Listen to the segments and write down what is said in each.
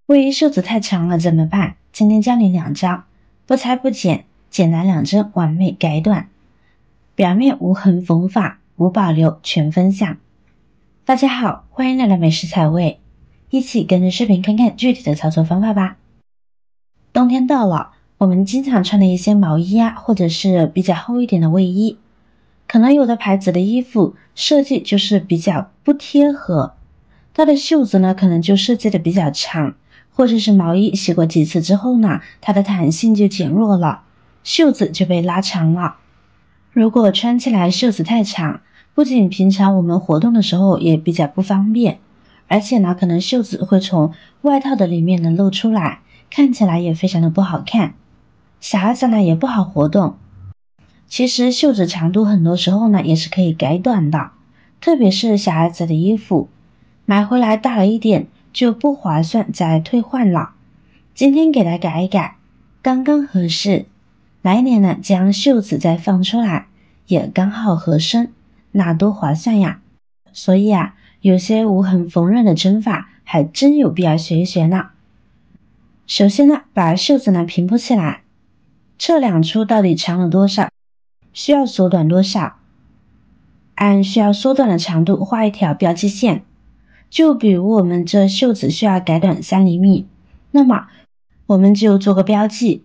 卫衣袖子太长了怎么办？今天教你2招，不裁不剪，简单2针完美改短，表面无痕缝法，无保留全分享。大家好，欢迎来到美食采味，一起跟着视频看看具体的操作方法吧。冬天到了，我们经常穿的一些毛衣啊，或者是比较厚一点的卫衣，可能有的牌子的衣服设计就是比较不贴合，它的袖子呢可能就设计的比较长，或者是毛衣洗过几次之后呢，它的弹性就减弱了，袖子就被拉长了。如果穿起来袖子太长，不仅平常我们活动的时候也比较不方便，而且呢可能袖子会从外套的里面能露出来，看起来也非常的不好看。小孩子呢也不好活动。其实袖子长度很多时候呢也是可以改短的，特别是小孩子的衣服，买回来大了一点就不划算再退换了。今天给它改一改，刚刚合适。来年呢将袖子再放出来，也刚好合身，那多划算呀。所以啊，有些无痕缝纫的针法还真有必要学一学呢。首先呢，把袖子呢平铺起来，测量出到底长了多少，需要缩短多少，按需要缩短的长度画一条标记线。就比如我们这袖子需要改短3厘米，那么我们就做个标记，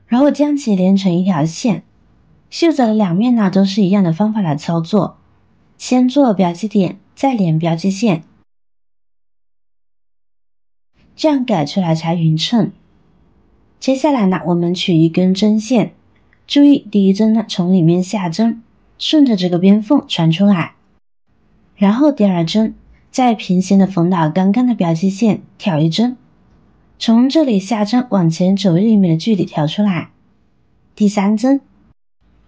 然后将其连成一条线。袖子的2面呢都是一样的方法来操作，先做标记点，再连标记线，这样改出来才匀称。接下来呢，我们取一根针线，注意第一针呢从里面下针，顺着这个边缝穿出来，然后第2针再平行的缝到刚刚的标记线，挑一针，从这里下针往前走1厘米的距离挑出来。第3针，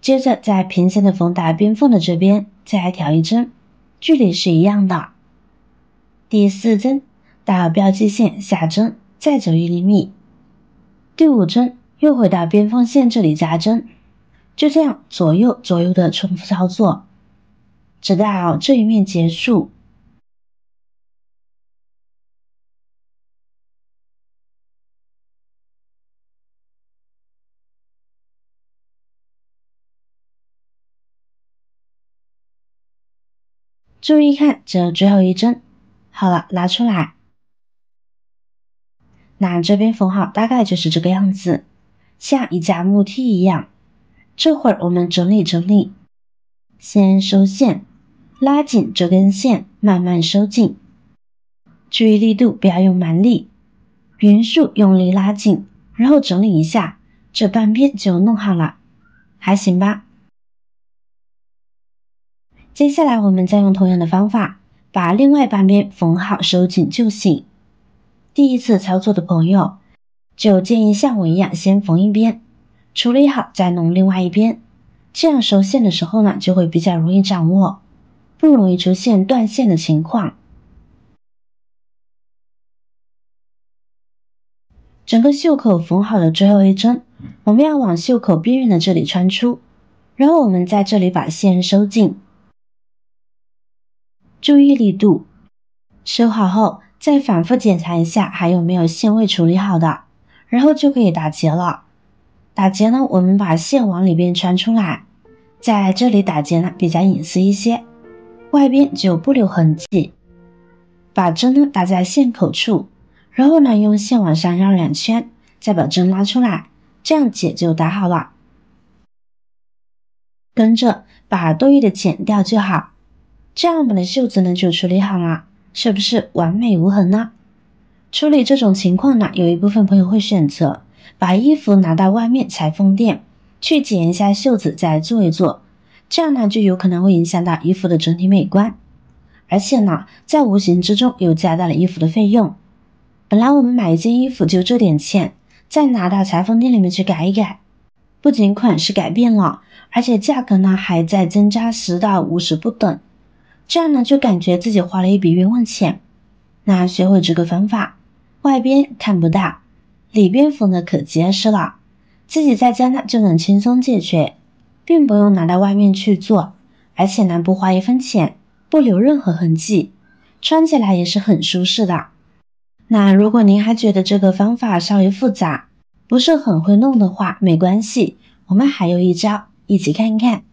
接着在平行的缝打边缝的这边再挑一针，距离是一样的。第4针到标记线下针，再走1厘米。第5针又回到边缝线这里加针，就这样左右的重复操作，直到这一面结束。注意看这最后一针，好了，拿出来。那这边缝好大概就是这个样子，像一架木梯一样。这会儿我们整理整理，先收线，拉紧这根线，慢慢收紧，注意力度不要用蛮力，匀速用力拉紧，然后整理一下，这半边就弄好了，还行吧。接下来我们再用同样的方法把另外半边缝好收紧就行。第一次操作的朋友就建议像我一样先缝一边，处理好再弄另外一边，这样收线的时候呢就会比较容易掌握，不容易出现断线的情况。整个袖口缝好的最后一针，我们要往袖口边缘的这里穿出，然后我们在这里把线收紧，注意力度，收好后再反复检查一下还有没有线未处理好的，然后就可以打结了。打结呢，我们把线往里边穿出来，在这里打结呢比较隐私一些，外边就不留痕迹。把针呢打在线口处，然后呢用线往上绕2圈，再把针拉出来，这样结就打好了。跟着把多余的剪掉就好，这样我们的袖子呢就处理好了，是不是完美无痕呢？处理这种情况呢，有一部分朋友会选择把衣服拿到外面裁缝店去剪一下袖子再做一做，这样呢就有可能会影响到衣服的整体美观，而且呢在无形之中又加大了衣服的费用。本来我们买一件衣服就这点钱，再拿到裁缝店里面去改一改，不仅款式改变了，而且价格呢还在增加10到50不等，这样呢就感觉自己花了一笔冤枉钱。那学会这个方法，外边看不到，里边缝的可结实了，自己在家呢就能轻松解决，并不用拿到外面去做，而且呢不花1分钱，不留任何痕迹，穿起来也是很舒适的。那如果您还觉得这个方法稍微复杂，不是很会弄的话，没关系，我们还有一招，一起看看。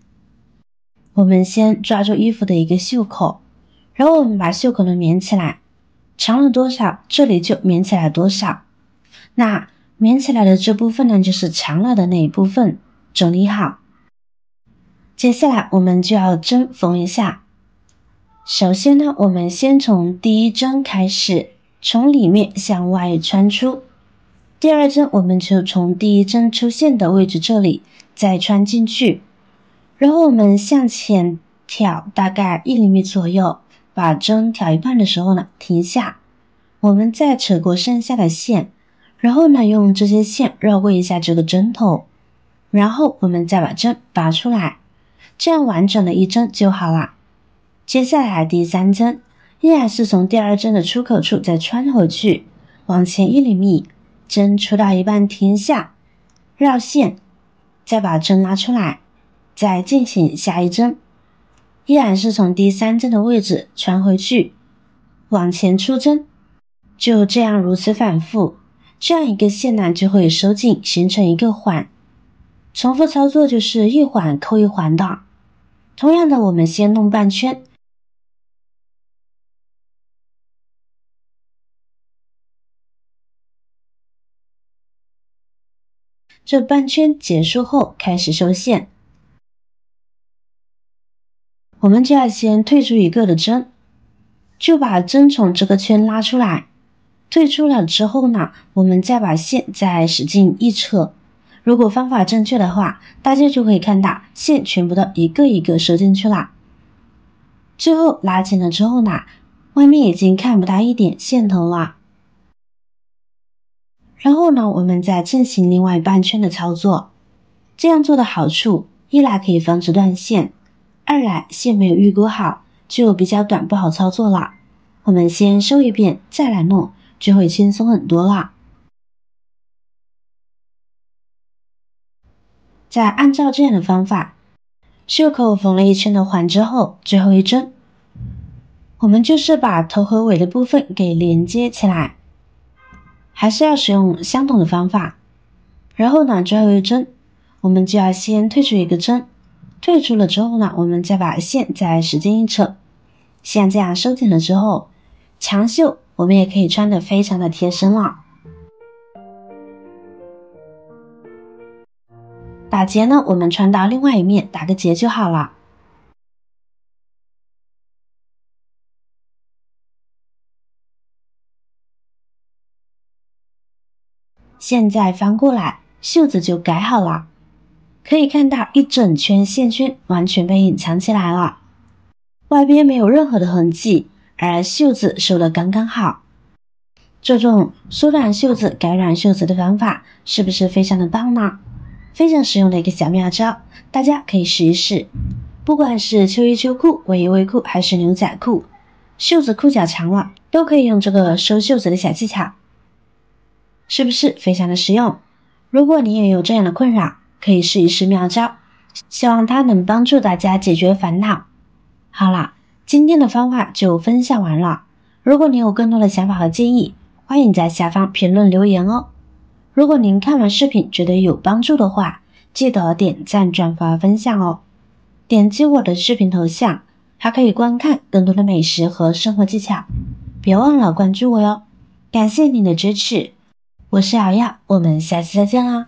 我们先抓住衣服的一个袖口，然后我们把袖口呢抿起来，长了多少，这里就抿起来多少。那抿起来的这部分呢，就是长了的那一部分，整理好。接下来我们就要针缝一下。首先呢，我们先从第一针开始，从里面向外穿出。第二针我们就从第一针出现的位置这里再穿进去，然后我们向前挑大概1厘米左右，把针挑一半的时候呢停下，我们再扯过剩下的线，然后呢用这些线绕过一下这个针头，然后我们再把针拔出来，这样完整的一针就好了。接下来第3针依然是从第2针的出口处再穿回去，往前1厘米，针出到一半停下，绕线，再把针拉出来，再进行下一针，依然是从第3针的位置穿回去，往前出针，就这样如此反复，这样一个线呢就会收紧，形成一个环。重复操作就是一环扣一环的。同样的，我们先弄半圈，这半圈结束后开始收线，我们就要先退出一个的针，就把针从这个圈拉出来，退出了之后呢，我们再把线再使劲一扯，如果方法正确的话，大家就可以看到线全部都一个一个收进去了。最后拉紧了之后呢，外面已经看不到一点线头了。然后呢，我们再进行另外半圈的操作。这样做的好处，一来可以防止断线，二来线没有预估好，就比较短不好操作了。我们先收一遍再来弄，就会轻松很多了。再按照这样的方法，袖口缝了一圈的环之后，最后一针，我们就是把头和尾的部分给连接起来，还是要使用相同的方法。然后呢，最后一针，我们就要先退出一个针，退出了之后呢，我们再把线再使劲一扯，像这样收紧了之后，长袖我们也可以穿得非常的贴身了。打结呢，我们穿到另外一面打个结就好了。现在翻过来，袖子就改好了，可以看到一整圈线圈完全被隐藏起来了，外边没有任何的痕迹，而袖子收得刚刚好。这种缩短袖子改软袖子的方法是不是非常的棒呢？非常实用的一个小妙招，大家可以试一试。不管是秋衣秋裤、卫衣卫裤还是牛仔裤，袖子裤脚长了都可以用这个收袖子的小技巧，是不是非常的实用？如果你也有这样的困扰，可以试一试妙招，希望它能帮助大家解决烦恼。好了，今天的方法就分享完了。如果你有更多的想法和建议，欢迎在下方评论留言哦。如果您看完视频觉得有帮助的话，记得点赞、转发、分享哦。点击我的视频头像，还可以观看更多的美食和生活技巧。别忘了关注我哟。感谢您的支持，我是瑶瑶，我们下期再见啦。